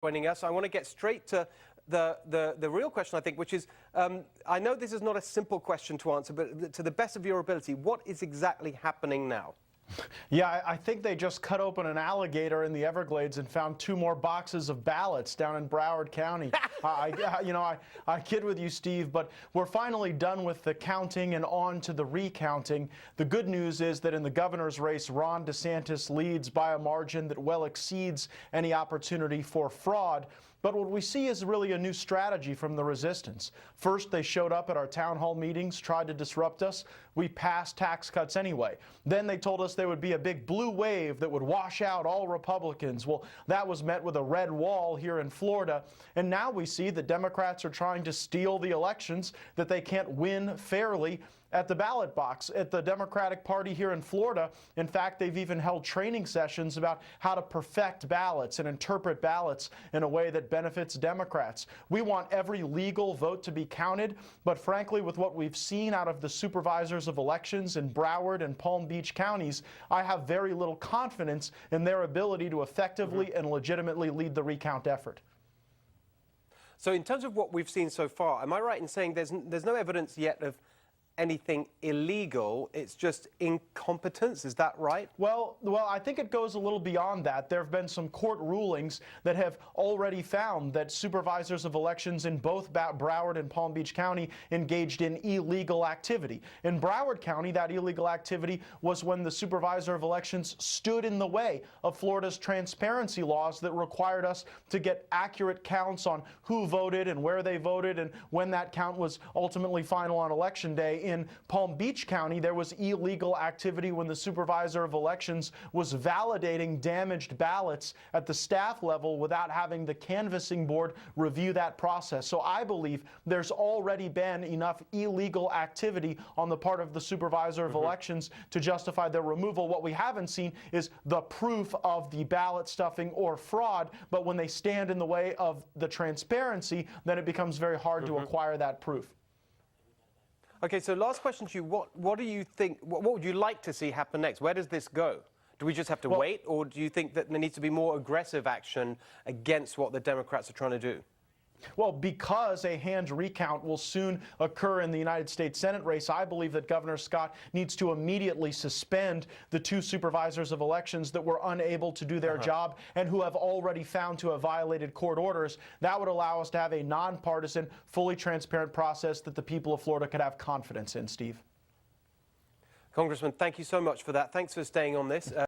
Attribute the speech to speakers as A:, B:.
A: joining us. I want to get straight to the real question, I think, which is, I know this is not a simple question to answer, but to the best of your ability, what is exactly happening now?
B: Yeah, I think they just cut open an alligator in the Everglades and found 2 more boxes of ballots down in Broward County. I kid with you, Steve, but we're finally done with the counting and on to the recounting. The good news is that in the governor's race, Ron DeSantis leads by a margin that well exceeds any opportunity for fraud. But what we see is really a new strategy from the resistance. First, they showed up at our town hall meetings, tried to disrupt us. We passed tax cuts anyway. Then they told us there would be a big blue wave that would wash out all Republicans. Well, that was met with a red wall here in Florida. And now we see that Democrats are trying to steal the elections, that they can't win fairly at the ballot box. At the Democratic Party here in Florida, in fact, they've even held training sessions about how to perfect ballots and interpret ballots in a way that benefits Democrats. We want every legal vote to be counted, but frankly, with what we've seen out of the supervisors of elections in Broward and Palm Beach counties, I have very little confidence in their ability to effectively and legitimately lead the recount effort.
A: So in terms of what we've seen so far, am I right in saying there's no evidence yet of anything illegal? It's just incompetence, is that right?
B: Well, I think it goes a little beyond that. There have been some court rulings that have already found that supervisors of elections in both Broward and Palm Beach County engaged in illegal activity. In Broward County, that illegal activity was when the supervisor of elections stood in the way of Florida's transparency laws that required us to get accurate counts on who voted and where they voted and when that count was ultimately final on Election Day. In Palm Beach County, there was illegal activity when the supervisor of elections was validating damaged ballots at the staff level without having the canvassing board review that process. So I believe there's already been enough illegal activity on the part of the supervisor of elections to justify their removal. What we haven't seen is the proof of the ballot stuffing or fraud, but when they stand in the way of the transparency, then it becomes very hard to acquire that proof.
A: Okay, so last question to you. What do you think, what would you like to see happen next? Where does this go? Do we just have to wait, or do you think that there needs to be more aggressive action against what the Democrats are trying to do?
B: Well, because a hand recount will soon occur in the United States Senate race, I believe that Governor Scott needs to immediately suspend the 2 supervisors of elections that were unable to do their job and who have already found to have violated court orders. That would allow us to have a nonpartisan, fully transparent process that the people of Florida could have confidence in, Steve.
A: Congressman, thank you so much for that. Thanks for staying on this.